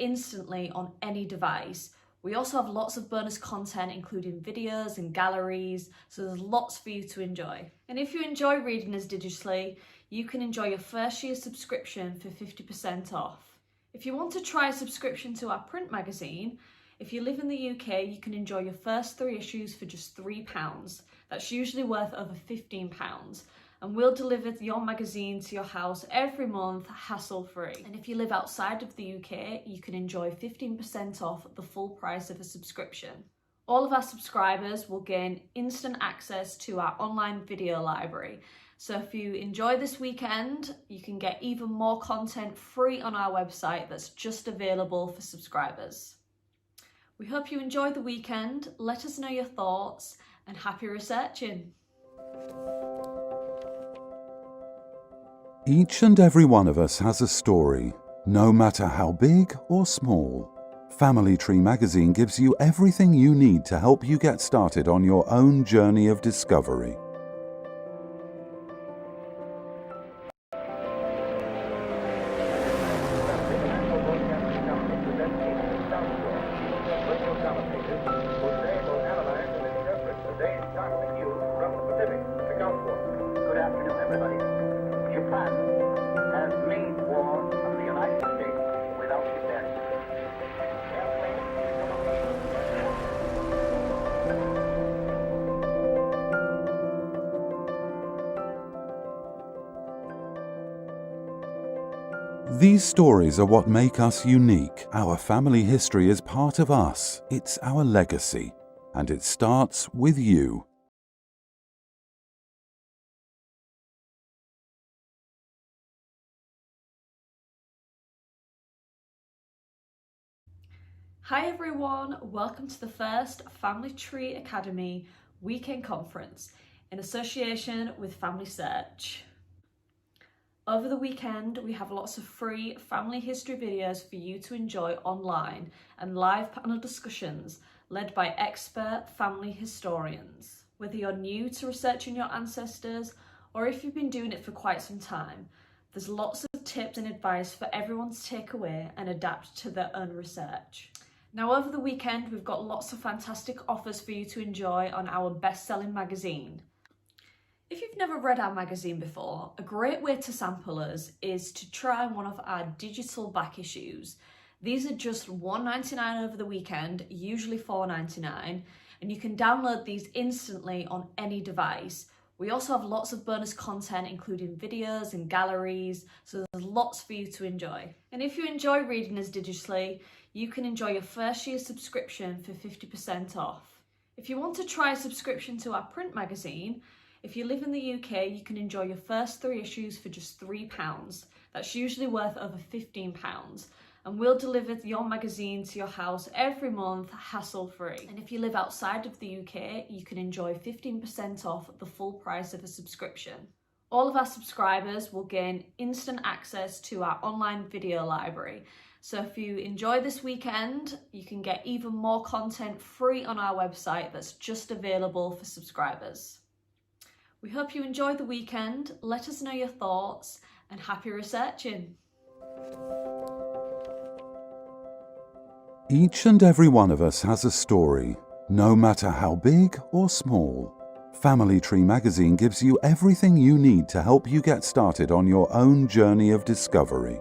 instantly on any device. We also have lots of bonus content, including videos and galleries, so there's lots for you to enjoy. And if you enjoy reading us digitally, you can enjoy your first year subscription for 50% off. If you want to try a subscription to our print magazine, if you live in the UK, you can enjoy your first 3 issues for just £3. That's usually worth over £15. And we'll deliver your magazine to your house every month, hassle-free. And if you live outside of the UK, you can enjoy 15% off the full price of a subscription. All of our subscribers will gain instant access to our online video library. So if you enjoy this weekend, you can get even more content free on our website that's just available for subscribers. We hope you enjoyed the weekend. Let us know your thoughts and happy researching. Each and every one of us has a story, no matter how big or small. Family Tree Magazine gives you everything you need to help you get started on your own journey of discovery. Good afternoon, everybody. Japan has made war on the United States without defense. These stories are what make us unique. Our family history is part of us. It's our legacy. And it starts with you. Hi everyone, welcome to the first Family Tree Academy weekend conference in association with Family Search. Over the weekend, we have lots of free family history videos for you to enjoy online and live panel discussions led by expert family historians. Whether you're new to researching your ancestors or if you've been doing it for quite some time, there's lots of tips and advice for everyone to take away and adapt to their own research. Now, over the weekend, we've got lots of fantastic offers for you to enjoy on our best-selling magazine. If you've never read our magazine before, a great way to sample us is to try one of our digital back issues. These are just $1.99 over the weekend, usually $4.99, and you can download these instantly on any device. We also have lots of bonus content, including videos and galleries, so there's lots for you to enjoy. And if you enjoy reading us digitally, you can enjoy your first year subscription for 50% off. If you want to try a subscription to our print magazine, if you live in the UK, you can enjoy your first 3 issues for just £3. That's usually worth over £15. And we'll deliver your magazine to your house every month, hassle-free. And if you live outside of the UK, you can enjoy 15% off the full price of a subscription. All of our subscribers will gain instant access to our online video library. So if you enjoy this weekend, you can get even more content free on our website that's just available for subscribers. We hope you enjoy the weekend. Let us know your thoughts and happy researching. Each and every one of us has a story, no matter how big or small. Family Tree Magazine gives you everything you need to help you get started on your own journey of discovery.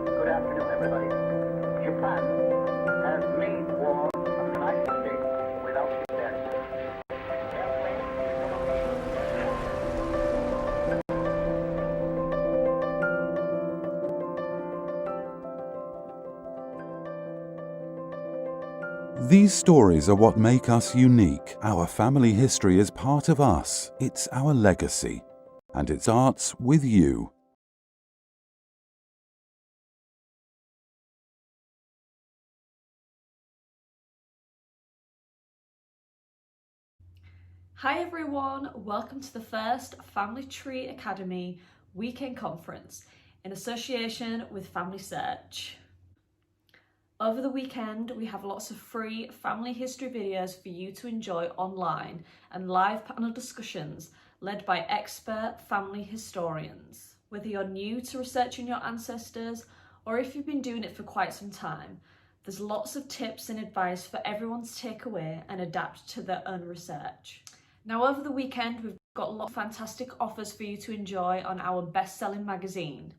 Good afternoon, everybody. Japan has made war on the United States without defense. These stories are what make us unique. Our family history is part of us. It's our legacy. And it starts with you. Hi everyone, welcome to the first Family Tree Academy weekend conference in association with Family Search. Over the weekend, we have lots of free family history videos for you to enjoy online and live panel discussions led by expert family historians. Whether you're new to researching your ancestors or if you've been doing it for quite some time, there's lots of tips and advice for everyone to take away and adapt to their own research. Now, over the weekend, we've got a lot of fantastic offers for you to enjoy on our best-selling magazine.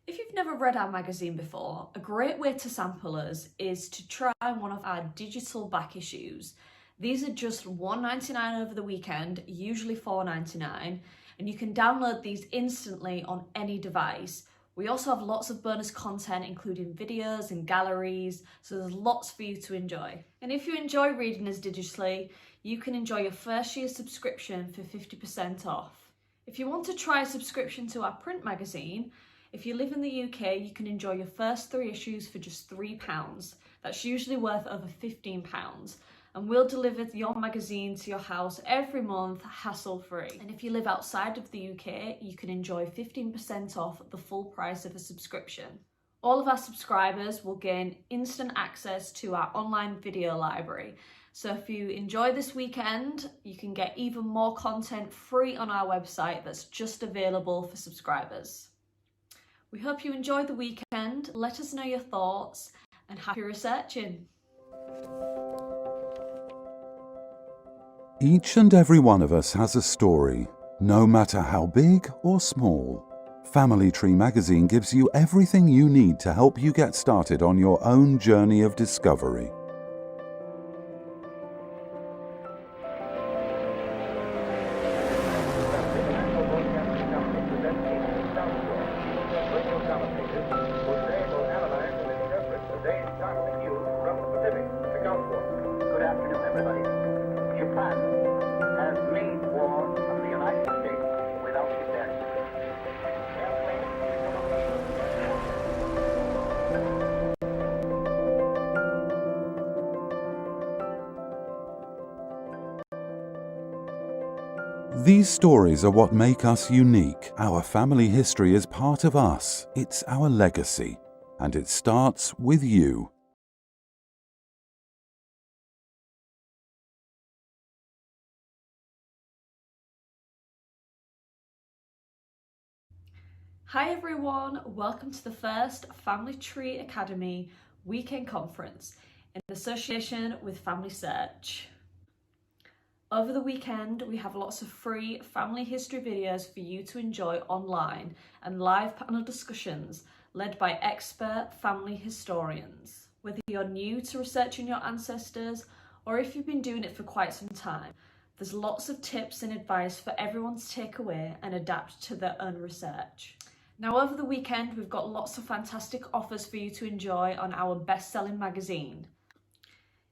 If you've never read our magazine before, a great way to sample us is to try one of our digital back issues. These are just $1.99 over the weekend, usually $4.99, and you can download these instantly on any device. We also have lots of bonus content, including videos and galleries, so there's lots for you to enjoy. And if you enjoy reading us digitally, you can enjoy your first year subscription for 50% off. If you want to try a subscription to our print magazine, if you live in the UK, you can enjoy your first 3 issues for just £3. That's usually worth over £15. And we'll deliver your magazine to your house every month, hassle-free. And if you live outside of the UK, you can enjoy 15% off the full price of a subscription. All of our subscribers will gain instant access to our online video library. So if you enjoy this weekend, you can get even more content free on our website that's just available for subscribers. We hope you enjoyed the weekend. Let us know your thoughts and happy researching. Each and every one of us has a story, no matter how big or small. Family Tree magazine gives you everything you need to help you get started on your own journey of discovery. Good afternoon, everybody. Japan has made war on the United States without defense. These stories are what make us unique. Our family history is part of us. It's our legacy. And it starts with you. Hi everyone, welcome to the first Family Tree Academy weekend conference in association with Family Search. Over the weekend, we have lots of free family history videos for you to enjoy online and live panel discussions led by expert family historians. Whether you're new to researching your ancestors or if you've been doing it for quite some time, there's lots of tips and advice for everyone to take away and adapt to their own research. Now, over the weekend, we've got lots of fantastic offers for you to enjoy on our best-selling magazine.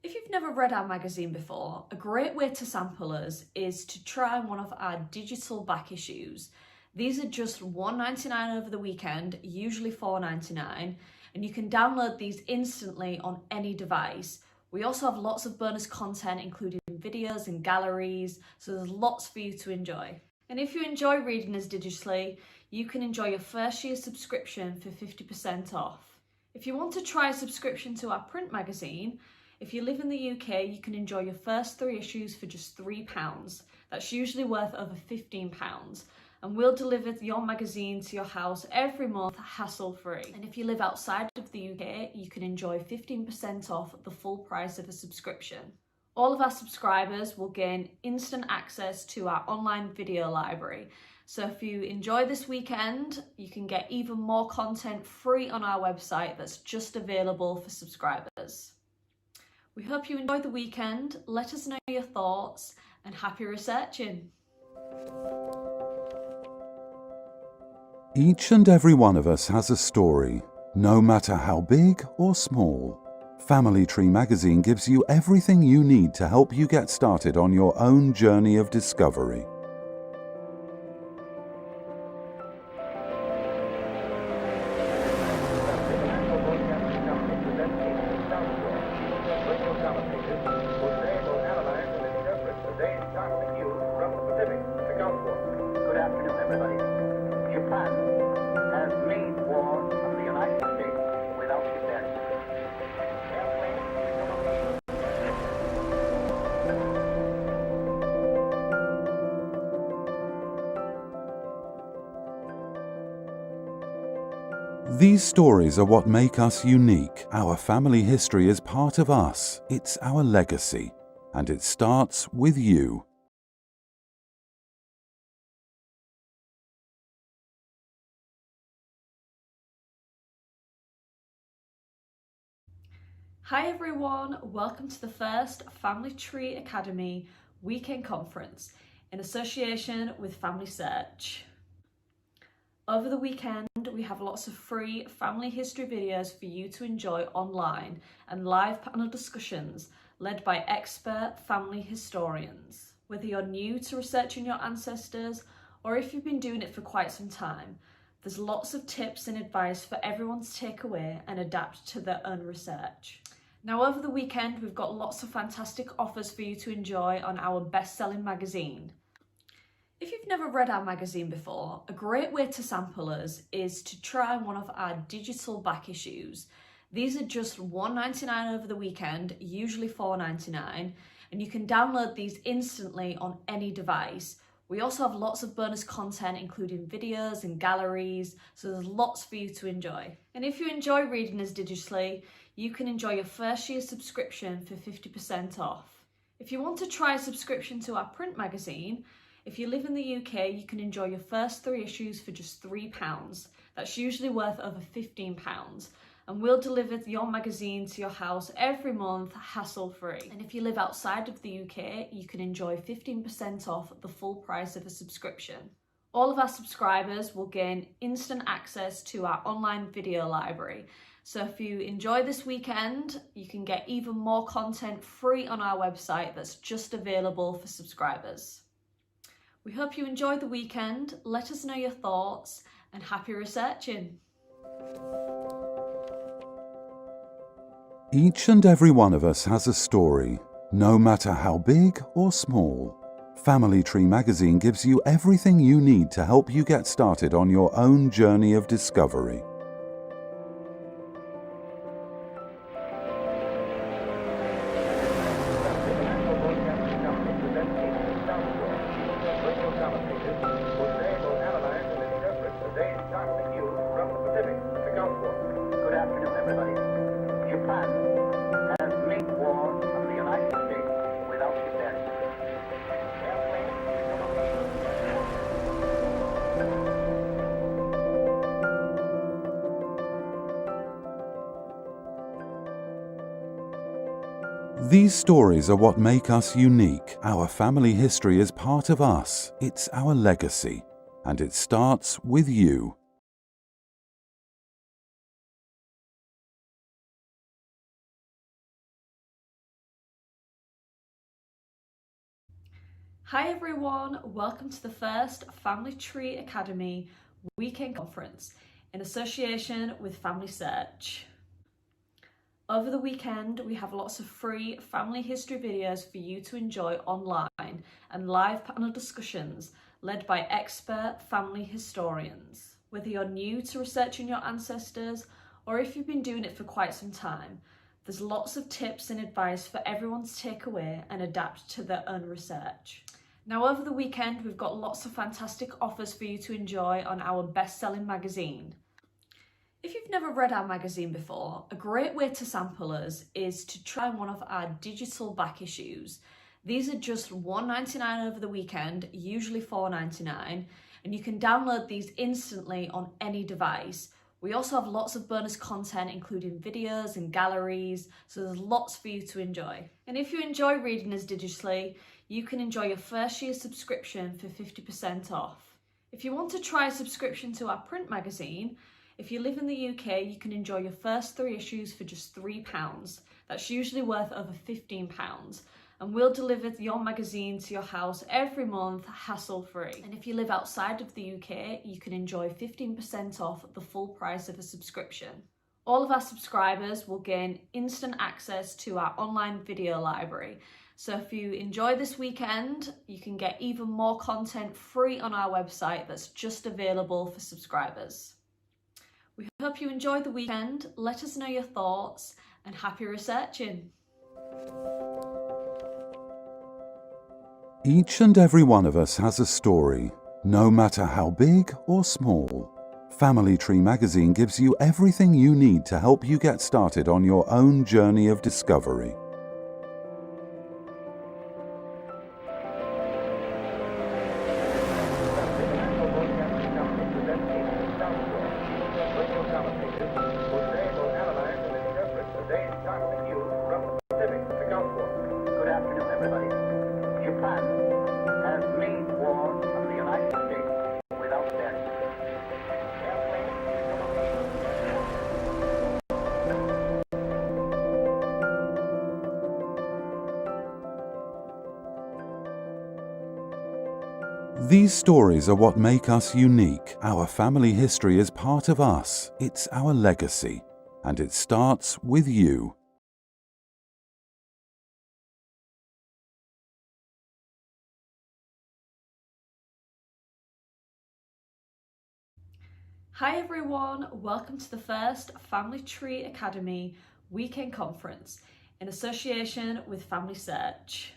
If you've never read our magazine before, a great way to sample us is to try one of our digital back issues. These are just $1.99 over the weekend, usually $4.99, and you can download these instantly on any device. We also have lots of bonus content, including videos and galleries, so there's lots for you to enjoy. And if you enjoy reading us digitally, you can enjoy your first year subscription for 50% off. If you want to try a subscription to our print magazine, if you live in the UK, you can enjoy your first 3 issues for just £3. That's usually worth over £15. And we'll deliver your magazine to your house every month, hassle-free. And if you live outside of the UK, you can enjoy 15% off the full price of a subscription. All of our subscribers will gain instant access to our online video library. So if you enjoy this weekend, you can get even more content free on our website that's just available for subscribers. We hope you enjoy the weekend. Let us know your thoughts and happy researching. Each and every one of us has a story, no matter how big or small. Family Tree magazine gives you everything you need to help you get started on your own journey of discovery. Good afternoon, everybody. Japan has made war on the United States without defense. These stories are what make us unique. Our family history is part of us. It's our legacy. And it starts with you. Hi everyone, welcome to the first Family Tree Academy weekend conference in association with Family Search. Over the weekend, we have lots of free family history videos for you to enjoy online and live panel discussions led by expert family historians. Whether you're new to researching your ancestors or if you've been doing it for quite some time, there's lots of tips and advice for everyone to take away and adapt to their own research. Now, over the weekend, we've got lots of fantastic offers for you to enjoy on our best-selling magazine. If you've never read our magazine before, a great way to sample us is to try one of our digital back issues. These are just $1.99 over the weekend, usually $4.99, and you can download these instantly on any device. We also have lots of bonus content, including videos and galleries, so there's lots for you to enjoy. And if you enjoy reading us digitally, you can enjoy your first year subscription for 50% off. If you want to try a subscription to our print magazine, if you live in the UK, you can enjoy your first 3 issues for just £3. That's usually worth over £15. And we'll deliver your magazine to your house every month, hassle-free. And if you live outside of the UK, you can enjoy 15% off the full price of a subscription. All of our subscribers will gain instant access to our online video library. So if you enjoy this weekend, you can get even more content free on our website that's just available for subscribers. We hope you enjoy the weekend. Let us know your thoughts and happy researching. Each and every one of us has a story, no matter how big or small. Family Tree magazine gives you everything you need to help you get started on your own journey of discovery. Good afternoon, everybody. Japan has made war on the United States without defense. These stories are what make us unique. Our family history is part of us. It's our legacy. And it starts with you. Hi everyone, welcome to the first Family Tree Academy weekend conference in association with Family Search. Over the weekend, we have lots of free family history videos for you to enjoy online and live panel discussions led by expert family historians. Whether you're new to researching your ancestors or if you've been doing it for quite some time, there's lots of tips and advice for everyone to take away and adapt to their own research. Now, over the weekend, we've got lots of fantastic offers for you to enjoy on our best-selling magazine. If you've never read our magazine before, a great way to sample us is to try one of our digital back issues. These are just $1.99 over the weekend, usually $4.99, and you can download these instantly on any device. We also have lots of bonus content, including videos and galleries, so there's lots for you to enjoy. And if you enjoy reading us digitally, you can enjoy your first year subscription for 50% off. If you want to try a subscription to our print magazine, if you live in the UK, you can enjoy your first 3 issues for just £3. That's usually worth over £15. And we'll deliver your magazine to your house every month, hassle-free. And if you live outside of the UK, you can enjoy 15% off the full price of a subscription. All of our subscribers will gain instant access to our online video library. So if you enjoy this weekend, you can get even more content free on our website that's just available for subscribers. We hope you enjoy the weekend. Let us know your thoughts and happy researching. Each and every one of us has a story, no matter how big or small. Family Tree magazine gives you everything you need to help you get started on your own journey of discovery. Good afternoon, everybody. Japan has made war on the United States without death. These stories are what make us unique. Our family history is part of us. It's our legacy. And it starts with you. Hi everyone, welcome to the first Family Tree Academy weekend conference in association with Family Search.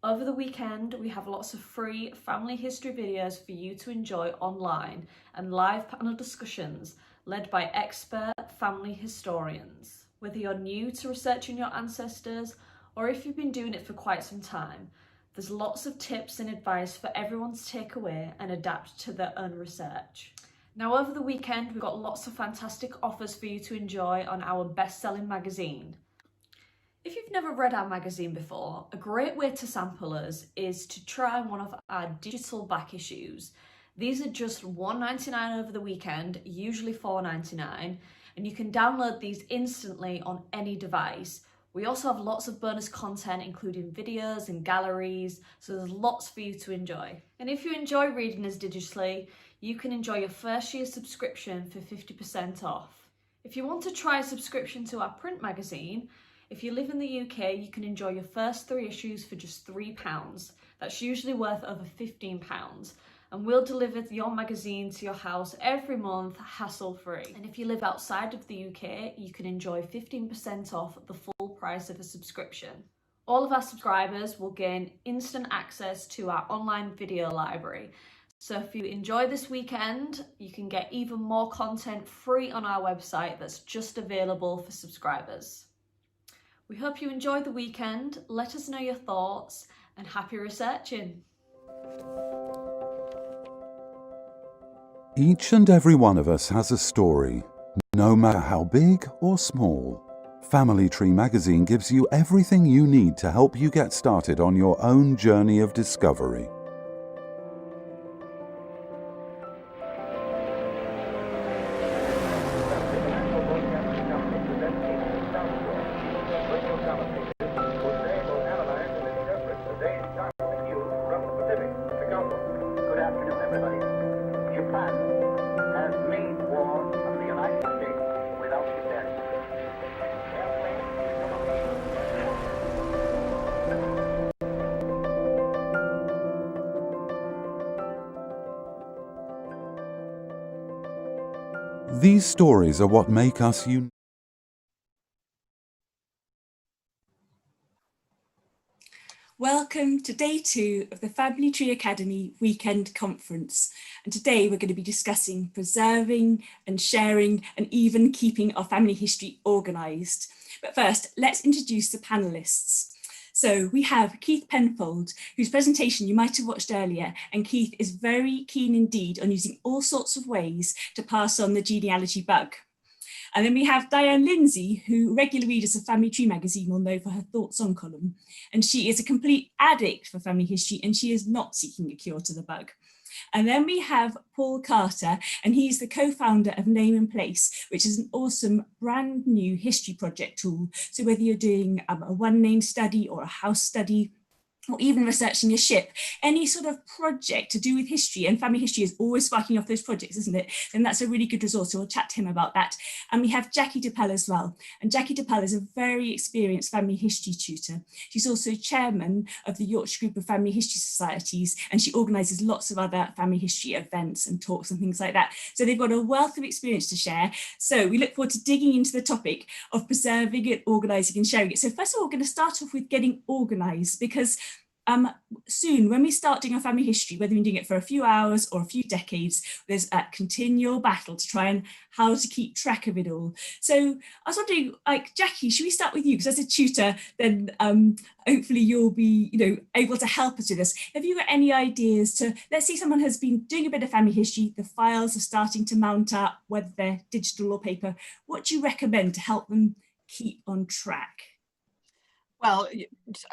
Over the weekend, we have lots of free family history videos for you to enjoy online and live panel discussions led by expert family historians. Whether you're new to researching your ancestors or if you've been doing it for quite some time, there's lots of tips and advice for everyone to take away and adapt to their own research. Now, over the weekend, we've got lots of fantastic offers for you to enjoy on our best-selling magazine. If you've never read our magazine before, a great way to sample us is to try one of our digital back issues. These are just $1.99 over the weekend, usually $4.99, and you can download these instantly on any device. We also have lots of bonus content, including videos and galleries, so there's lots for you to enjoy. And if you enjoy reading us digitally, you can enjoy your first year subscription for 50% off. If you want to try a subscription to our print magazine, if you live in the UK, you can enjoy your first 3 issues for just £3. That's usually worth over £15. And we'll deliver your magazine to your house every month, hassle-free. And if you live outside of the UK, you can enjoy 15% off the full price of a subscription. All of our subscribers will gain instant access to our online video library. So if you enjoy this weekend, you can get even more content free on our website that's just available for subscribers. We hope you enjoy the weekend. Let us know your thoughts and happy researching. Each and every one of us has a story, no matter how big or small. Family Tree magazine gives you everything you need to help you get started on your own journey of discovery. Good afternoon, everybody. Japan has made war on the United States without death. These stories are what make us unique. Welcome to day 2 of the Family Tree Academy weekend conference. And today we're going to be discussing preserving and sharing and even keeping our family history organised. But first, let's introduce the panellists. So we have Keith Penfold, whose presentation you might have watched earlier, and Keith is very keen indeed on using all sorts of ways to pass on the genealogy bug. And then we have Diane Lindsay, who regular readers of Family Tree magazine will know for her Thoughts On column. And she is a complete addict for family history, and she is not seeking a cure to the bug. And then we have Paul Carter, and he's the co-founder of Name and Place, which is an awesome brand new history project tool. So whether you're doing a one name study or a house study, or even researching a ship, any sort of project to do with history, and family history is always sparking off those projects, isn't it? Then that's a really good resource, so we'll chat to him about that. And we have Jackie DePell as well. And Jackie DePell is a very experienced family history tutor. She's also chairman of the Yorkshire Group of Family History Societies, and she organises lots of other family history events and talks and things like that. So they've got a wealth of experience to share. So we look forward to digging into the topic of preserving it, organising and sharing it. So first of all, we're going to start off with getting organised, because soon, when we start doing our family history, whether we're doing it for a few hours or a few decades, there's a continual battle to try and how to keep track of it all. So I was wondering, like, Jackie, should we start with you? Because as a tutor, then hopefully you'll be, able to help us with this. Have you got any ideas to, let's say someone has been doing a bit of family history, the files are starting to mount up, whether they're digital or paper, what do you recommend to help them keep on track? Well,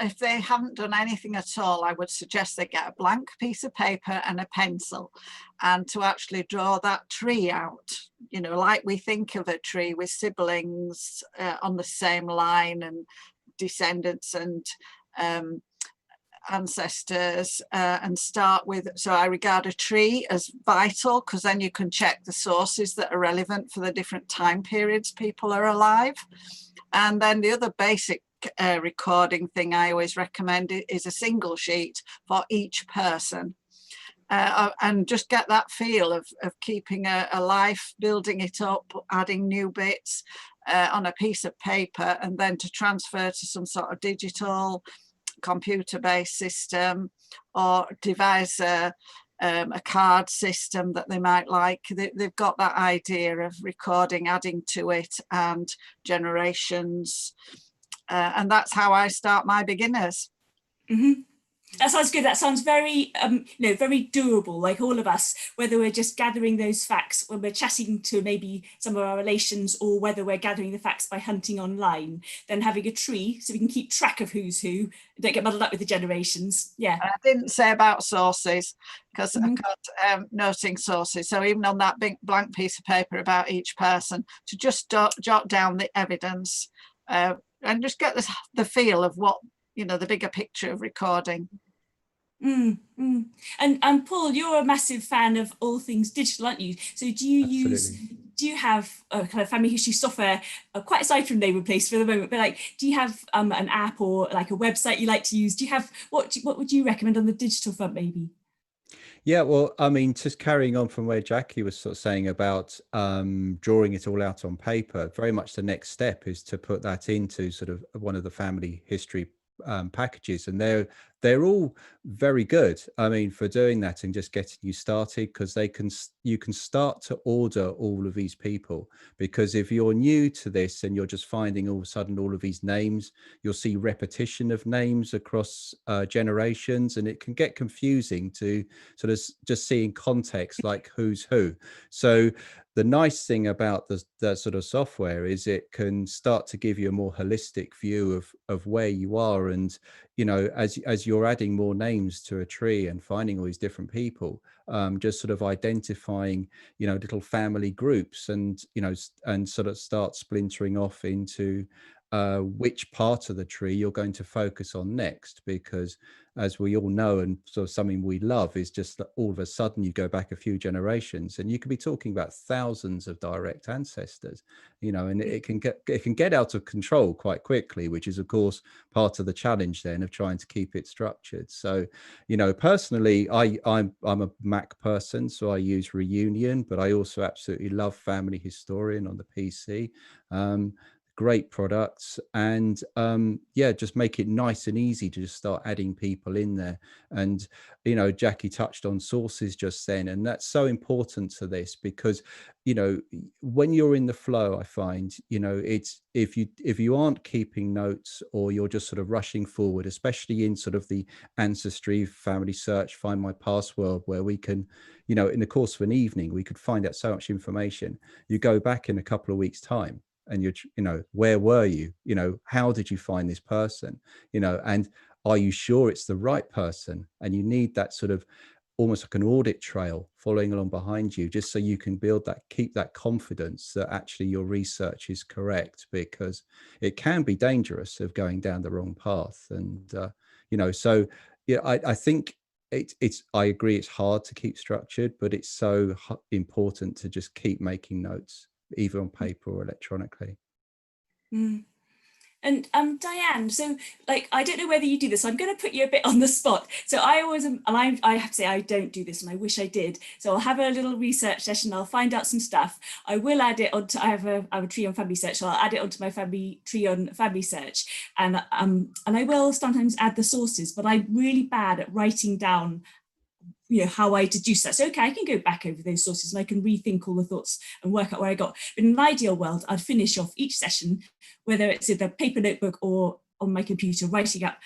if they haven't done anything at all, I would suggest they get a blank piece of paper and a pencil, and to actually draw that tree out, like we think of a tree with siblings on the same line and descendants and ancestors, and start with, so I regard a tree as vital, because then you can check the sources that are relevant for the different time periods people are alive. And then the other basic recording thing I always recommend is a single sheet for each person, and just get that feel of keeping a life, building it up, adding new bits on a piece of paper, and then to transfer to some sort of digital computer-based system, or devise a card system that they might like. They've got that idea of recording, adding to it, and generations. And that's how I start my beginners. Mm-hmm. That sounds good. That sounds very, very doable, like all of us, whether we're just gathering those facts when we're chatting to maybe some of our relations, or whether we're gathering the facts by hunting online, then having a tree so we can keep track of who's who, don't get muddled up with the generations. Yeah. I didn't say about sources, because I've got noting sources. So even on that big blank piece of paper about each person, to just jot down the evidence, and just get the feel of what, the bigger picture of recording. And Paul, you're a massive fan of all things digital, aren't you? So do you have a kind of family history software, quite aside from Name and Place for the moment, but like, do you have an app or like a website you like to use? Do you have, what would you recommend on the digital front maybe? Yeah, well, I mean, just carrying on from where Jackie was sort of saying about drawing it all out on paper, very much the next step is to put that into sort of one of the family history packages, and they're all very good, I mean, for doing that and just getting you started, because you can start to order all of these people, because if you're new to this and you're just finding all of a sudden all of these names, you'll see repetition of names across generations, and it can get confusing to sort of just seeing context like who's who. So the nice thing about the sort of software is it can start to give you a more holistic view of where you are, and as you're adding more names to a tree and finding all these different people, just sort of identifying little family groups, and and sort of start splintering off into which part of the tree you're going to focus on next, because as we all know, and sort of something we love, is just that all of a sudden you go back a few generations and you could be talking about thousands of direct ancestors, and it can get out of control quite quickly, which is of course part of the challenge then of trying to keep it structured. So personally, I'm a Mac person, so I use Reunion, but I also absolutely love Family Historian on the PC. Great products, and just make it nice and easy to just start adding people in there. And Jackie touched on sources just then, and that's so important to this, because when you're in the flow, I find it's if you aren't keeping notes, or you're just sort of rushing forward, especially in sort of the ancestry, family search, find my past world, where we can in the course of an evening we could find out so much information. You go back in a couple of weeks time and you're where were you, how did you find this person, and are you sure it's the right person? And you need that sort of almost like an audit trail following along behind you, just so you can keep that confidence that actually your research is correct, because it can be dangerous of going down the wrong path. And so I think I agree it's hard to keep structured, but it's so important to just keep making notes, either on paper or electronically. And Diane, so like, I don't know whether you do this, I'm going to put you a bit on the spot. So I always, and I have to say I don't do this and I wish I did. So I'll have a little research session, I'll find out some stuff. I will add it onto, I have a tree on family search, so I'll add it onto my family tree on family search. And I will sometimes add the sources, but I'm really bad at writing down how I deduce that. So okay, I can go back over those sources and I can rethink all the thoughts and work out where I got. But in an ideal world, I'd finish off each session, whether it's in the paper notebook or on my computer, writing up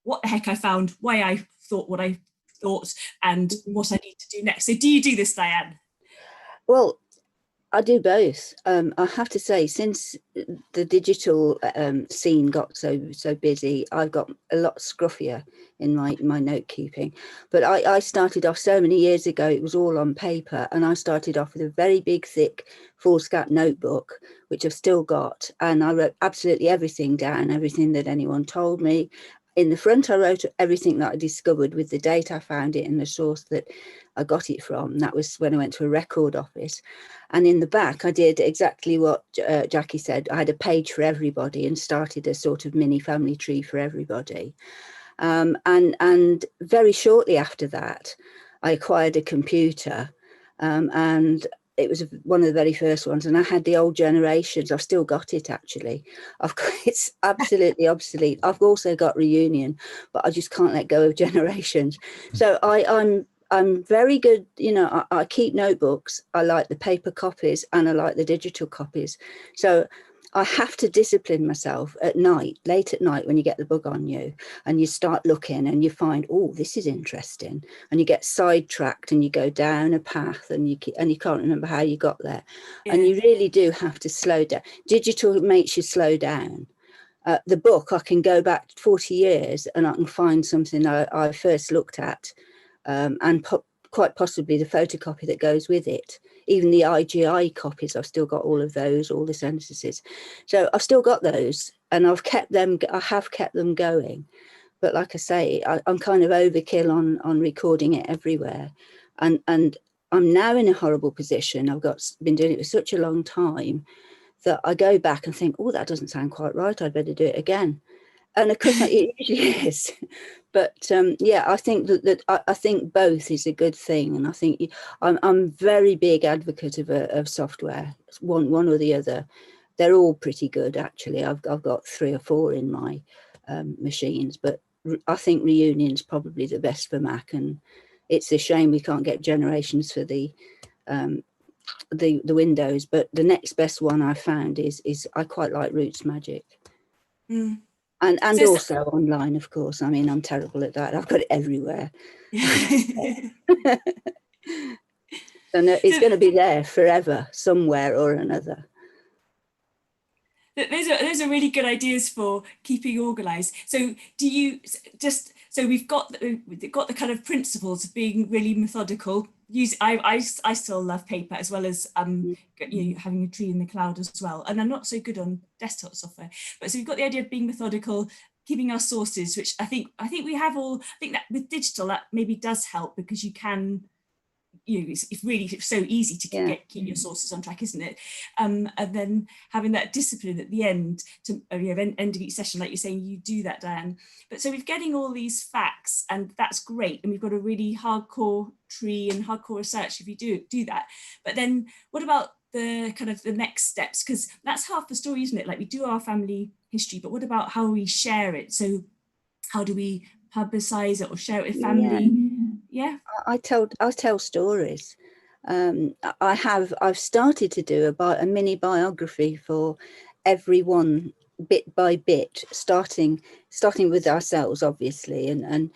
what the heck I found, why I thought what I thought, and what I need to do next. So do you do this, Diane? Well, I do both. I have to say, since the digital scene got so busy, I've got a lot scruffier in my note keeping. But I started off so many years ago, it was all on paper, and I started off with a very big, thick foolscap notebook, which I've still got, and I wrote absolutely everything down, everything that anyone told me. In the front, I wrote everything that I discovered with the date I found it and the source that I got it from. That was when I went to a record office. And in the back, I did exactly what Jackie said. I had a page for everybody and started a sort of mini family tree for everybody. And very shortly after that, I acquired a computer, and it was one of the very first ones. And I had the old generations. I've still got it, actually. It's absolutely obsolete. I've also got Reunion, but I just can't let go of generations. So I'm very good, I keep notebooks. I like the paper copies and I like the digital copies. So I have to discipline myself at night, late at night, when you get the bug on you and you start looking and you find, oh, this is interesting. And you get sidetracked and you go down a path and you can't remember how you got there. Yeah. And you really do have to slow down. Digital makes you slow down. The book, I can go back 40 years and I can find something I first looked at. And quite possibly the photocopy that goes with it. Even the IGI copies, I've still got all of those, all the censuses. So I've still got those, and I have kept them going. But like I say, I'm kind of overkill on recording it everywhere. And I'm now in a horrible position. I've been doing it for such a long time that I go back and think, oh, that doesn't sound quite right. I'd better do it again. And of course, it usually is. But I think that I think both is a good thing, and I think I'm very big advocate of software, one or the other. They're all pretty good, actually. I've got 3 or 4 in my machines, but I think Reunion's probably the best for Mac, and it's a shame we can't get generations for the Windows. But the next best one I found is I quite like Roots Magic. Mm. And so also online, of course. I mean, I'm terrible at that. I've got it everywhere. And it's going to be there forever, somewhere or another. Those are really good ideas for keeping organised. So do you just, so we've got the kind of principles of being really methodical. I still love paper, as well as having a tree in the cloud as well. And I'm not so good on desktop software. But so we've got the idea of being methodical, keeping our sources, which I think we have all. I think that with digital that maybe does help, because you can. It's so easy to keep your sources on track, isn't it? And then having that discipline at the end to end of each session, like you're saying, you do that, Diane. But so we're getting all these facts, and that's great. And we've got a really hardcore tree and hardcore research if you do that. But then what about the kind of the next steps? Because that's half the story, isn't it? Like, we do our family history, but what about how we share it? So how do we publicize it or share it with family? Yeah. I tell stories. I've started to do a mini biography for everyone, bit by bit, starting with ourselves, obviously, and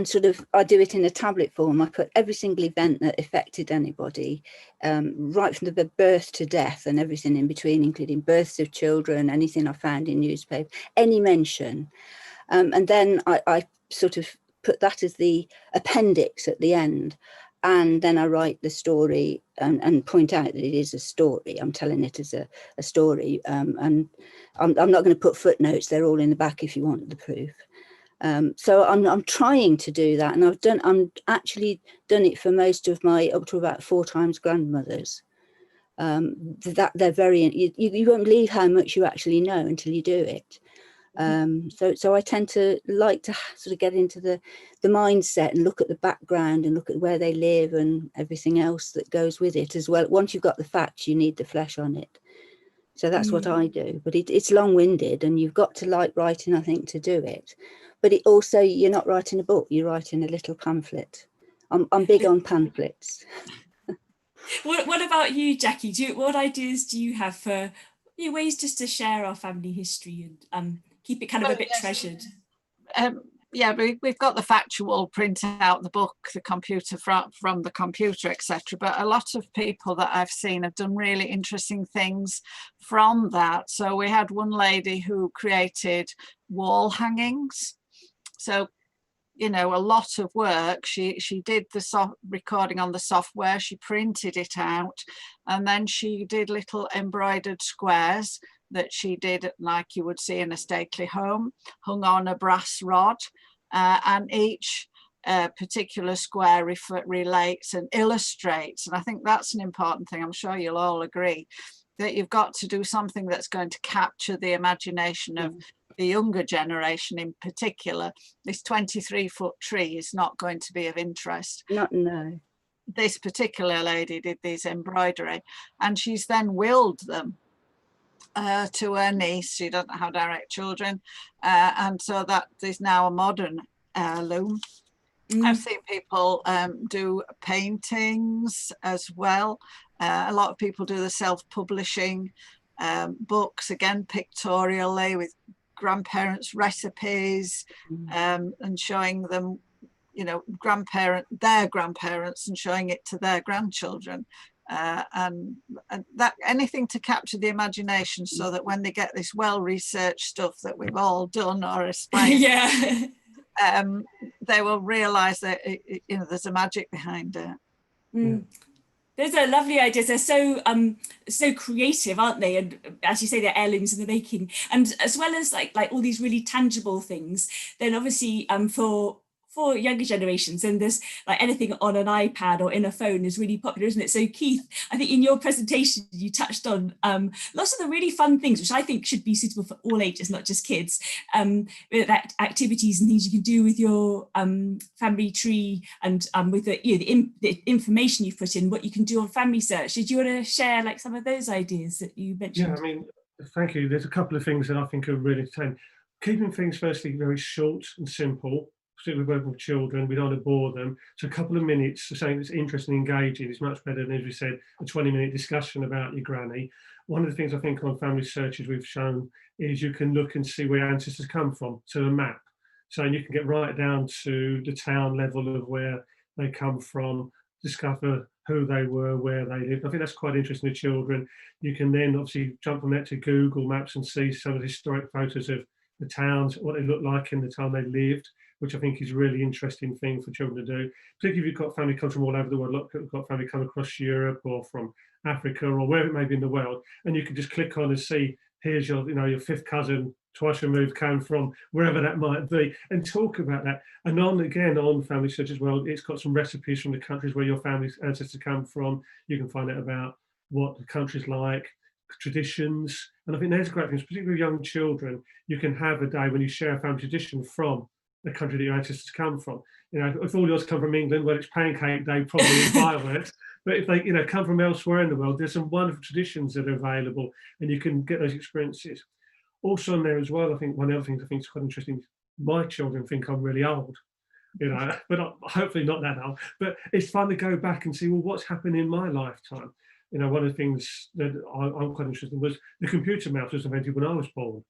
sort of I do it in a tablet form. I put every single event that affected anybody, right from the birth to death and everything in between, including births of children, anything I found in newspaper, any mention, and then I sort of put that as the appendix at the end, and then I write the story and point out that it is a story. I'm telling it as a story, and I'm not going to put footnotes. They're all in the back if you want the proof. So I'm trying to do that, and I'm actually done it for most of my up to about 4 times grandmothers. That they're very, you won't believe how much you actually know until you do it. So I tend to like to sort of get into the mindset and look at the background and look at where they live and everything else that goes with it as well. Once you've got the facts, you need the flesh on it. So that's what I do. But it's long-winded, and you've got to like writing, I think, to do it. But it also, you're not writing a book, you're writing a little pamphlet. I'm big on pamphlets. What about you, Jackie? What ideas do you have for ways just to share our family history and keep it kind of a bit treasured? Yeah, we've got the factual, print out the book, the computer from the computer, etc. But a lot of people that I've seen have done really interesting things from that. So we had one lady who created wall hangings. So, you know, a lot of work. She did the recording on the software, she printed it out, and then she did little embroidered squares that she did like you would see in a stately home, hung on a brass rod, and each particular square relates and illustrates. And I think that's an important thing. I'm sure you'll all agree that you've got to do something that's going to capture the imagination of the younger generation in particular. This 23-foot tree is not going to be of interest. No. This particular lady did these embroidery, and she's then willed them to her niece. She doesn't have direct children, and so that is now a modern heirloom. I've seen people do paintings as well. A lot of people do the self-publishing books, again pictorially, with grandparents' recipes, and showing them, you know, their grandparents, and showing it to their grandchildren. And that, anything to capture the imagination, so that when they get this well-researched stuff that we've all done or aspired, they will realize that you know, there's a magic behind it. Those are lovely ideas. They're so creative, aren't they? And as you say, they're heirlooms in the making. And as well as like all these really tangible things, then obviously for younger generations, and there's like anything on an iPad or in a phone is really popular, isn't it? So Keith, I think in your presentation you touched on lots of the really fun things, which I think should be suitable for all ages, not just kids. That activities and things you can do with your family tree, and with the information you've put in, what you can do on Family Search. Did you want to share like some of those ideas that you mentioned? Yeah, I mean, thank you. There's a couple of things that I think are really entertaining. Keeping things firstly very short and simple, particularly working with children. We don't want to bore them. So a couple of minutes of something that's interesting and engaging is much better than, as we said, a 20-minute discussion about your granny. One of the things I think on Family Searches we've shown is you can look and see where your ancestors come from, to a map. So you can get right down to the town level of where they come from, discover who they were, where they lived. I think that's quite interesting to children. You can then obviously jump from that to Google Maps and see some of the historic photos of the towns, what they looked like in the time they lived, which I think is a really interesting thing for children to do. Particularly if you've got family come from all over the world. Look, you've got family come across Europe or from Africa or wherever it may be in the world, and you can just click on and see, here's your, you know, your fifth cousin twice removed came from wherever that might be, and talk about that. And on Family Search as well, it's got some recipes from the countries where your family's ancestors come from. You can find out about what the country's like, traditions, and I think there's great things, particularly with young children. You can have a day when you share a family tradition from the country that your ancestors come from. You know, if all yours come from England, well, it's Pancake Day probably in Violet. But if they, you know, come from elsewhere in the world, there's some wonderful traditions that are available, and you can get those experiences. Also in there as well, I think one of the other things I think is quite interesting, my children think I'm really old, you know, but hopefully not that old. But it's fun to go back and see, well, what's happened in my lifetime? You know, one of the things that I'm quite interested in was the computer mouse was invented when I was born,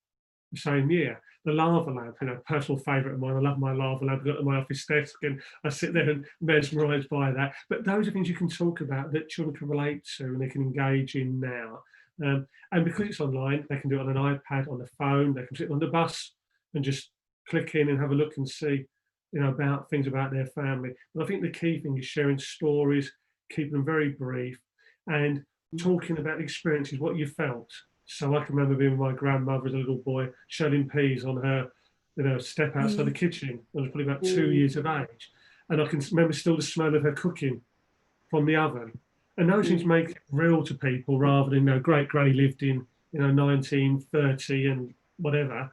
the same year. The lava lamp, you know, personal favourite of mine. I love my lava lamp. I've got it on my office desk, and I sit there and mesmerised by that. But those are things you can talk about that children can relate to and they can engage in now. And because it's online, they can do it on an iPad, on the phone. They can sit on the bus and just click in and have a look and see, you know, about things about their family. But I think the key thing is sharing stories, keeping them very brief, and talking about experiences, what you felt. So I can remember being with my grandmother as a little boy, shelling peas on her, you know, step outside the kitchen. I was probably about 2 years of age. And I can remember still the smell of her cooking from the oven. And those things make it real to people rather than, you know, great granny lived in, you know, 1930 and whatever.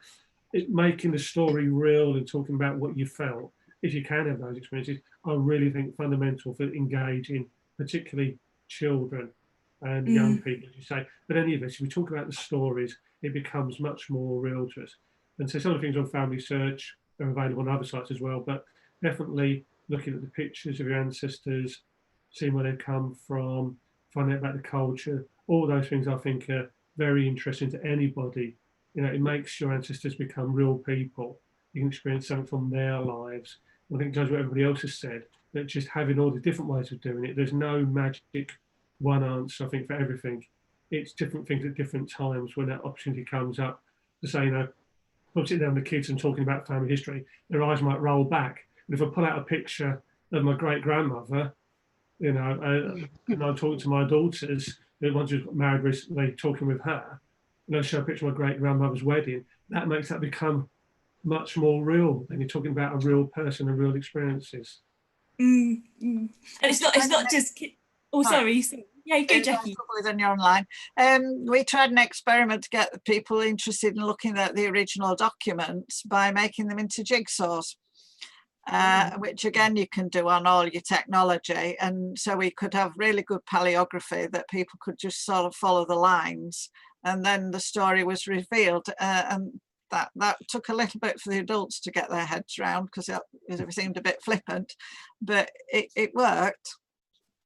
it's making the story real and talking about what you felt, if you can have those experiences, I really think fundamental for engaging, particularly children and young people, as you say. But any of us, if we talk about the stories, it becomes much more real to us. And so some of the things on Family Search are available on other sites as well, but definitely looking at the pictures of your ancestors, seeing where they come from, finding out about the culture, all those things I think are very interesting to anybody. You know, it makes your ancestors become real people. You can experience something from their lives. I think it does what everybody else has said, that just having all the different ways of doing it, there's no magic one answer, I think, for everything. It's different things at different times when that opportunity comes up to say, you know, I'm sitting down with the kids and talking about family history, their eyes might roll back. But if I pull out a picture of my great grandmother, you know, and I'm talking to my daughters, the ones who got married recently, talking with her, and I show a picture of my great grandmother's wedding, that makes that become much more real. And you're talking about a real person and real experiences. And it's not just. Oh, sorry. Yeah, go, Jackie. Then you're online. We tried an experiment to get the people interested in looking at the original documents by making them into jigsaws. Which again you can do on all your technology, and so we could have really good paleography that people could just sort of follow the lines, and then the story was revealed, and that took a little bit for the adults to get their heads around because it seemed a bit flippant, but it worked.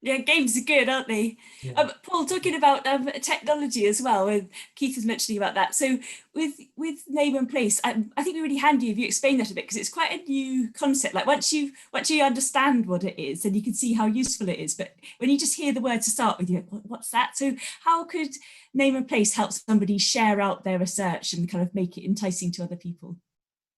Yeah, games are good, aren't they? Yeah. Paul, talking about technology as well, and Keith was mentioning about that. So with name and place, I think it'd be really handy if you explain that a bit, because it's quite a new concept. Like once you understand what it is, then you can see how useful it is. But when you just hear the word to start with, you go, what's that? So how could name and place help somebody share out their research and kind of make it enticing to other people?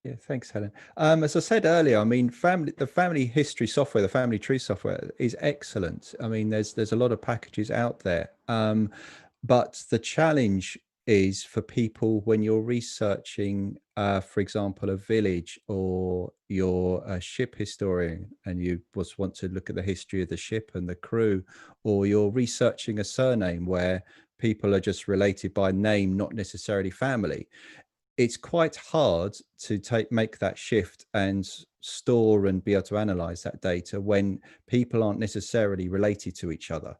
Yeah, thanks, Helen. As I said earlier, I mean, the family history software, the family tree software is excellent. I mean, there's a lot of packages out there, but the challenge is for people when you're researching, for example, a village, or you're a ship historian and you just want to look at the history of the ship and the crew, or you're researching a surname where people are just related by name, not necessarily family. It's quite hard to make that shift and store and be able to analyze that data when people aren't necessarily related to each other.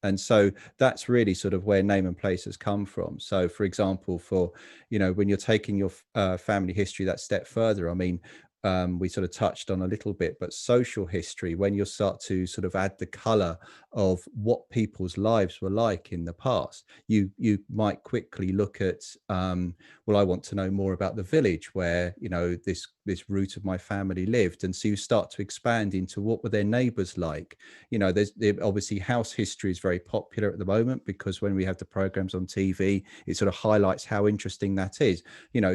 And so that's really sort of where name and place has come from. So for example, when you're taking your family history that step further, I mean, we sort of touched on a little bit, but social history, when you start to sort of add the color of what people's lives were like in the past, you might quickly look at, well, I want to know more about the village where, this root of my family lived. And so you start to expand into what were their neighbors like. There's obviously house history is very popular at the moment, because when we have the programs on TV, it sort of highlights how interesting that is.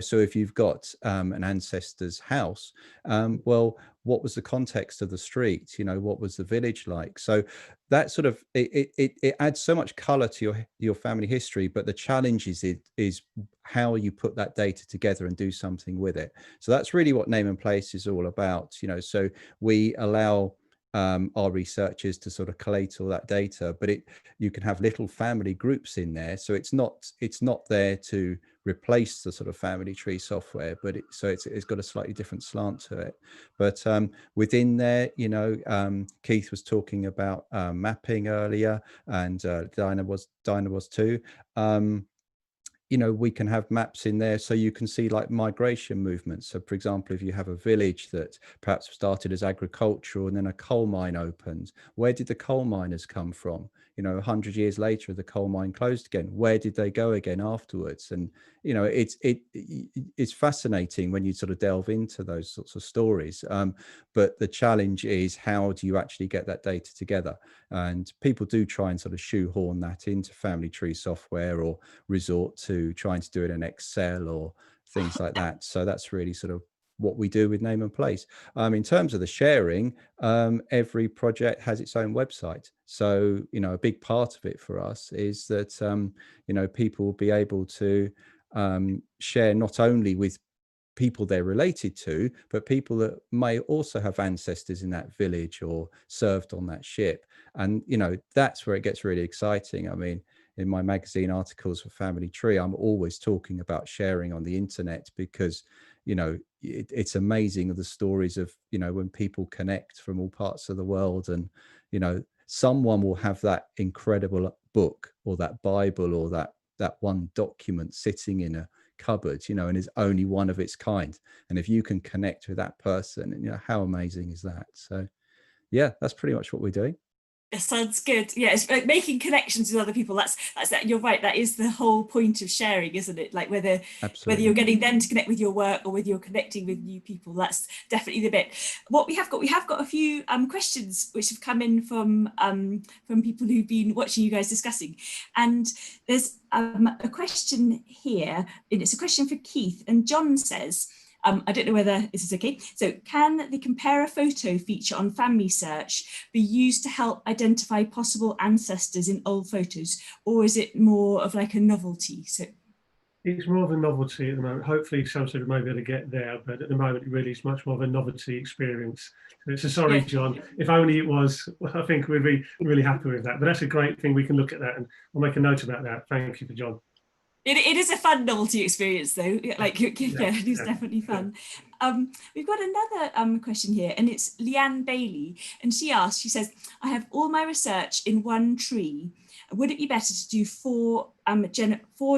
So if you've got an ancestor's house, well, what was the context of the street? What was the village like? So that sort of it adds so much color to your family history, but the challenge is how you put that data together and do something with it. So that's really what name and place is all about. So we allow our researchers to sort of collate all that data, but you can have little family groups in there. So it's not there to replace the sort of family tree software, but it's got a slightly different slant to it. But within there, Keith was talking about mapping earlier, and Dinah was too. We can have maps in there so you can see like migration movements. So for example, if you have a village that perhaps started as agricultural and then a coal mine opened, where did the coal miners come from? 100 years later, the coal mine closed again. Where did they go again afterwards? And it's fascinating when you sort of delve into those sorts of stories. But the challenge is, how do you actually get that data together? And people do try and sort of shoehorn that into family tree software, or resort to trying to do it in Excel or things like that. So that's really sort of what we do with name and place. In terms of the sharing, every project has its own website. So, a big part of it for us is that, people will be able to share not only with people they're related to, but people that may also have ancestors in that village or served on that ship. And, that's where it gets really exciting. I mean, in my magazine articles for Family Tree, I'm always talking about sharing on the internet, because, you know, it's amazing the stories of, you know, when people connect from all parts of the world, and, you know, someone will have that incredible book or that Bible or that one document sitting in a cupboard, you know, and is only one of its kind. And if you can connect with that person, you know, how amazing is that? So yeah, that's pretty much what we're doing. It sounds good. Yeah, it's like making connections with other people. That's that. You're right. That is the whole point of sharing, isn't it? Like whether Absolutely. you're getting them to connect with your work or whether you're connecting with new people. That's definitely the bit. What we have got a few questions which have come in from people who've been watching you guys discussing, and there's a question here, and it's a question for Keith. And John says, I don't know whether this is okay. So, can the compare a photo feature on Family Search be used to help identify possible ancestors in old photos, or is it more of like a novelty? So, it's more of a novelty at the moment. Hopefully, some sort of may be able to get there, but at the moment, it really is much more of a novelty experience. So sorry, yeah. John. If only it was. I think we'd be really happy with that. But that's a great thing. We can look at that, and I'll make a note about that. Thank you for John. It is a fun novelty experience, though. Like, it is definitely fun. We've got another question here, and it's Leanne Bailey, and she says, I have all my research in one tree. Would it be better to do four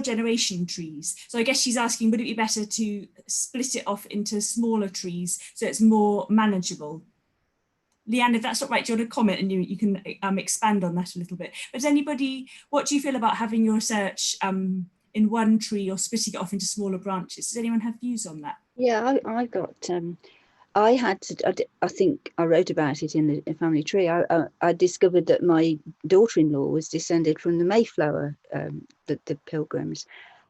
generation trees? So I guess she's asking, would it be better to split it off into smaller trees so it's more manageable? Leanne, if that's not right, do you want to comment, and you can expand on that a little bit? But anybody, what do you feel about having your research in one tree or splitting it off into smaller branches? Does anyone have views on that? Yeah, I got, I had to, I think I wrote about it in the Family Tree. I discovered that my daughter-in-law was descended from the Mayflower, the Pilgrims.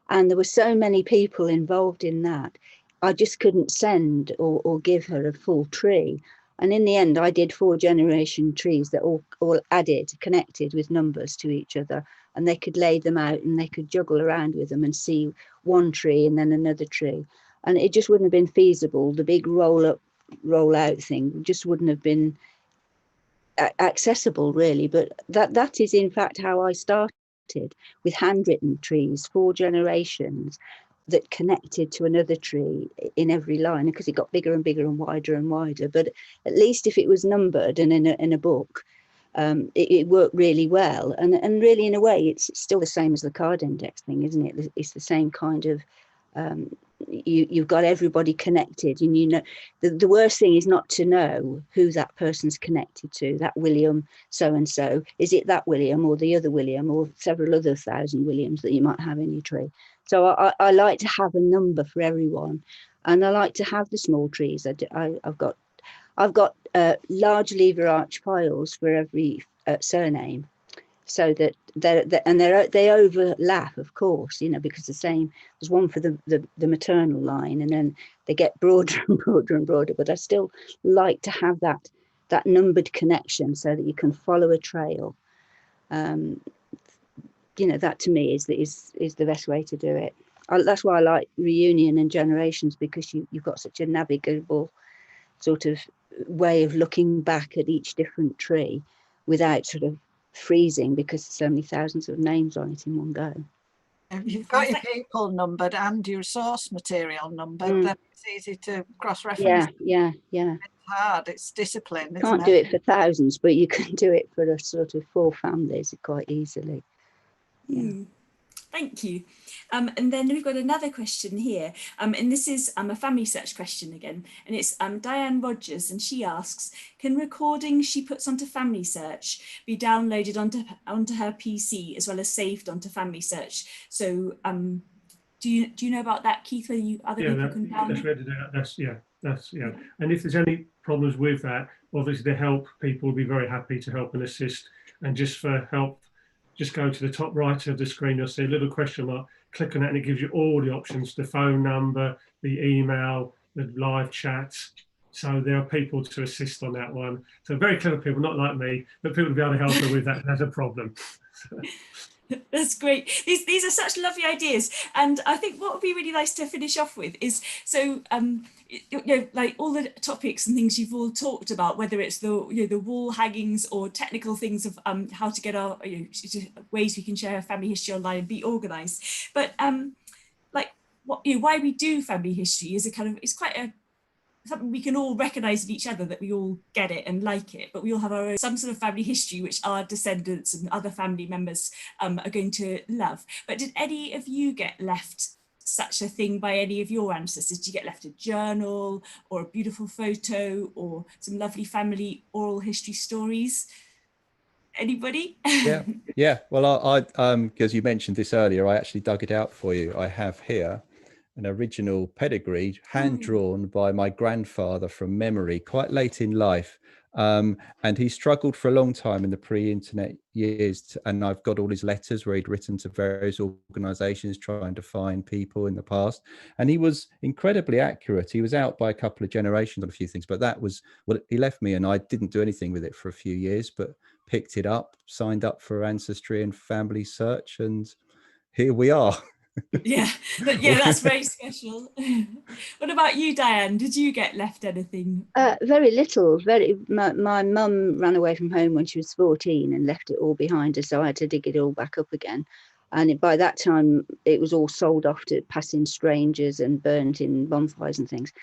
And there were so many people involved in that. I just couldn't send or give her a full tree. And in the end, I did 4 generation trees that all added, connected with numbers to each other. And they could lay them out and they could juggle around with them and see one tree and then another tree. And it just wouldn't have been feasible. The big roll out thing just wouldn't have been accessible, really. But that is, in fact, how I started, with handwritten trees, 4 generations that connected to another tree in every line, because it got bigger and bigger and wider. But at least if it was numbered and in a book, it worked really well. And really, in a way, it's still the same as the card index thing, isn't it? It's the same kind of, you've got everybody connected, and you know, the worst thing is not to know who that person's connected to. That William so and so, is it that William or the other William or several other thousand Williams that you might have in your tree? So I like to have a number for everyone, and I like to have the small trees. I've got large lever arch piles for every surname, so that they overlap, of course, you know, because the same, there's one for the maternal line, and then they get broader and broader and broader. But I still like to have that numbered connection so that you can follow a trail. You know, that to me is the best way to do it. That's why I like reunion and generations, because you've got such a navigable sort of way of looking back at each different tree without sort of freezing, because there's so many thousands of names on it in one go. If you've got your people numbered and your source material numbered, then it's easy to cross-reference. Yeah. It's hard, it's discipline. Can't do it for thousands, but you can do it for a sort of 4 families quite easily. Yeah. Thank you. And then we've got another question here, and this is a Family Search question again, and it's Diane Rogers, and she asks, can recordings she puts onto Family Search be downloaded onto her PC as well as saved onto Family Search? So do you know about that, Keith? Whether other people can download? That's ready to do that. That's And if there's any problems with that, obviously the help people will be very happy to help and assist. And just for help, just go to the top right of the screen. You'll see a little question mark. Click on that, and it gives you all the options: the phone number, the email, the live chat. So there are people to assist on that one. So very clever people, not like me, but people will be able to help her with that as a problem. That's great. These are such lovely ideas, and I think what would be really nice to finish off with is like all the topics and things you've all talked about, whether it's the wall hangings or technical things of how to get our ways we can share family history online and be organised. But like why we do family history is it's quite something we can all recognise in each other, that we all get it and like it, but we all have our own some sort of family history which our descendants and other family members are going to love. But did any of you get left such a thing by any of your ancestors? Did you get left a journal or a beautiful photo or some lovely family oral history stories? Anybody? Yeah. Well, I because you mentioned this earlier, I actually dug it out for you. I have here an original pedigree hand drawn by my grandfather from memory, quite late in life. And he struggled for a long time in the pre-internet years. And I've got all his letters where he'd written to various organizations trying to find people in the past. And he was incredibly accurate. He was out by a couple of generations on a few things, but that was what he left me. And I didn't do anything with it for a few years, but picked it up, signed up for Ancestry and Family Search, and here we are. Yeah, that's very special. What about you, Diane? Did you get left anything? Very little. My mum ran away from home when she was 14 and left it all behind her, so I had to dig it all back up again. And by that time, it was all sold off to passing strangers and burnt in bonfires and things.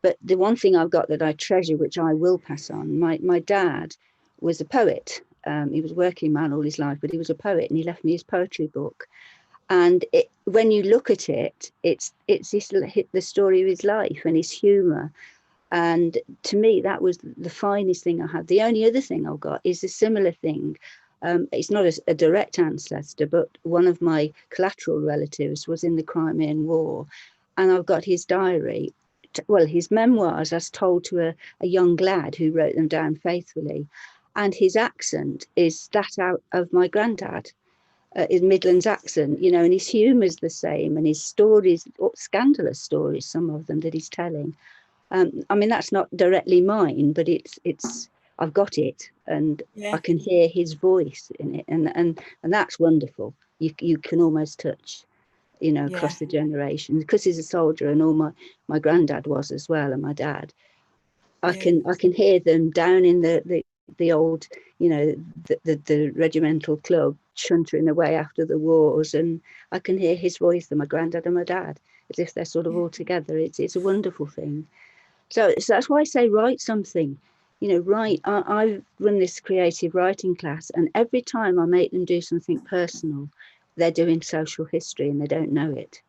But the one thing I've got that I treasure, which I will pass on, my dad was a poet. He was a working man all his life, but he was a poet, and he left me his poetry book. And when you look at it, it's the story of his life and his humour. And to me, that was the finest thing I had. The only other thing I've got is a similar thing. It's not a direct ancestor, but one of my collateral relatives was in the Crimean War. And I've got his diary, his memoirs as told to a young lad who wrote them down faithfully. And his accent is that out of my granddad. His Midlands accent, and his humour's the same, and his stories, scandalous stories, some of them that he's telling. I mean, that's not directly mine, but it's I've got it, and I can hear his voice in it, and that's wonderful. You can almost touch, across the generations, because he's a soldier, and all my granddad was as well, and my dad. I can hear them down in the old, the regimental club, chuntering away after the wars, and I can hear his voice, and my granddad and my dad, as if they're sort of all together. It's a wonderful thing. So that's why I say write something. Write. I've run this creative writing class, and every time I make them do something personal, they're doing social history and they don't know it,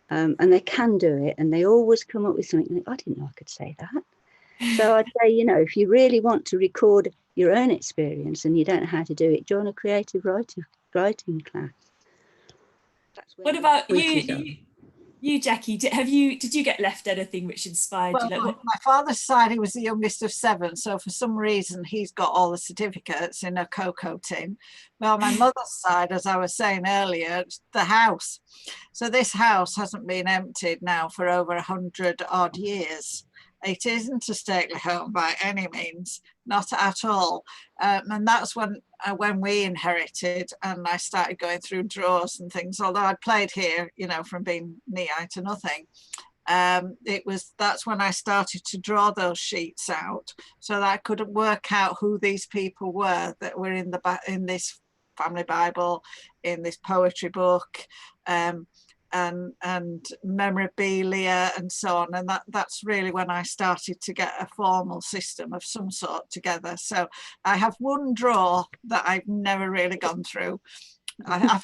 and they can do it, and they always come up with something. I didn't know I could say that. So I'd say, if you really want to record your own experience and you don't know how to do it, join a creative writing class. What about you, Jackie? Did you get left anything which inspired you? My father's side, he was the youngest of 7, so for some reason he's got all the certificates in a cocoa tin. Well, my mother's side, as I was saying earlier, the house. So this house hasn't been emptied now for over 100 odd years. It isn't a stately home by any means, not at all. And that's when we inherited, and I started going through drawers and things, although I'd played here, from being knee-high to nothing. That's when I started to draw those sheets out, so that I could work out who these people were that were in this family Bible, in this poetry book, and memorabilia and so on. And that's really when I started to get a formal system of some sort together. So I have one drawer that I've never really gone through. I've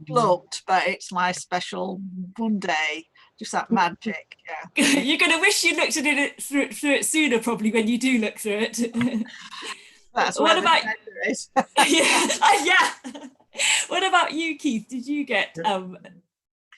looked, but it's my special one day, just that magic. Yeah. You're going to wish you looked at it through it sooner, probably, when you do look through it. That's what about is. yeah. What about you, Keith? Did you get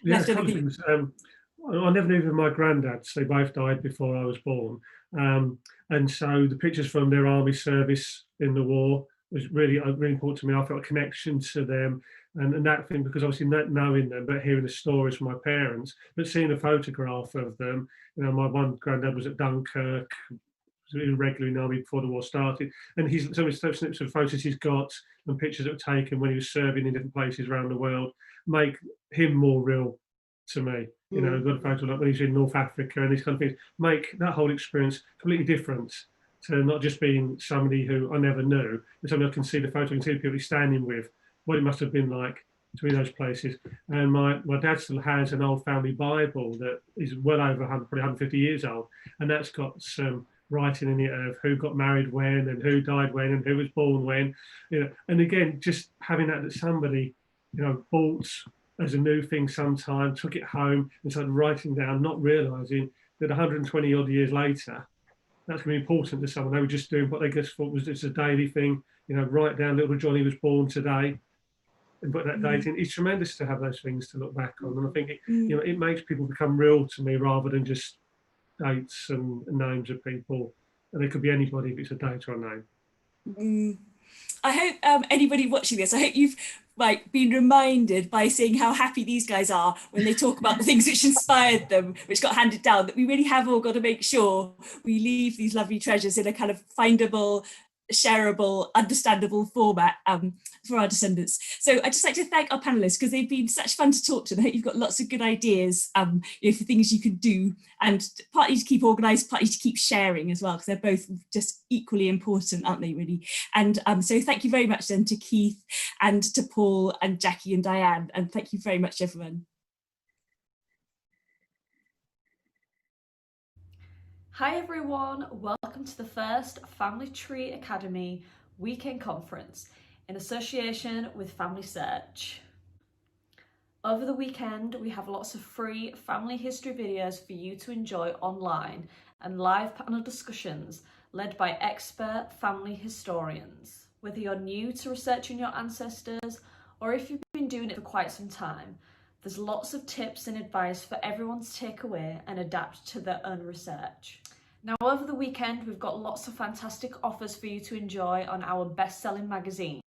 left anything? I never knew of my granddads. They both died before I was born, and so the pictures from their army service in the war was really important to me. I felt a connection to them, and that thing, because obviously not knowing them, but hearing the stories from my parents, but seeing a photograph of them. My one granddad was at Dunkirk, regularly in the army before the war started. And some of the snips of photos he's got and pictures that were taken when he was serving in different places around the world make him more real to me. You know, I've got a photo like when he's in North Africa and these kind of things make that whole experience completely different to not just being somebody who I never knew, but somebody I can see the photo, I can see the people he's standing with, what it must have been like to be in those places. And my dad still has an old family Bible that is well over 100, probably 150 years old, and that's got some writing in it of who got married when and who died when and who was born when. You know, and again, just having that somebody, you know, bought as a new thing sometime, took it home and started writing down, not realising that 120 odd years later, that's going to be important to someone. They were just doing what they just thought was just a daily thing, you know, write down little Johnny was born today and put that date in. It's tremendous to have those things to look back on. And I think you know, it makes people become real to me rather than just dates and names of people. And it could be anybody if it's a date or a name. I hope anybody watching this, I hope you've been reminded by seeing how happy these guys are when they talk about the things which inspired them, which got handed down, that we really have all got to make sure we leave these lovely treasures in a kind of findable, shareable, understandable format for our descendants. So I'd just like to thank our panelists because they've been such fun to talk to. I hope you've got lots of good ideas you know, for things you could do, and partly to keep organised, partly to keep sharing as well, because they're both just equally important, aren't they, really? And so thank you very much then to Keith and to Paul and Jackie and Diane, and thank you very much, everyone. Hi everyone, welcome to the first Family Tree Academy Weekend Conference in association with Family Search. Over the weekend, we have lots of free family history videos for you to enjoy online and live panel discussions led by expert family historians. Whether you're new to researching your ancestors or if you've been doing it for quite some time, there's lots of tips and advice for everyone to take away and adapt to their own research. Now, over the weekend, we've got lots of fantastic offers for you to enjoy on our best-selling magazine.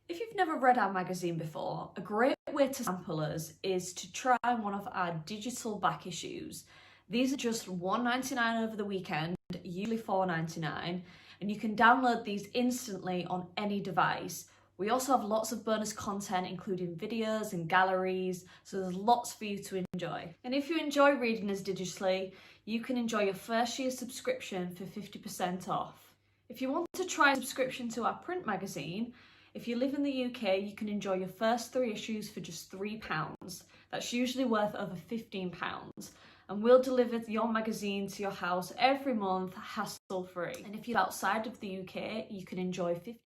If you've never read our magazine before, a great way to sample us is to try one of our digital back issues. These are just $1.99 over the weekend, usually $4.99, and you can download these instantly on any device. We also have lots of bonus content, including videos and galleries, so there's lots for you to enjoy. And if you enjoy reading us digitally, you can enjoy your first year subscription for 50% off. If you want to try a subscription to our print magazine, if you live in the UK, you can enjoy your first 3 issues for just £3. That's usually worth over £15. And we'll deliver your magazine to your house every month, hassle-free. And if you're outside of the UK, you can enjoy 50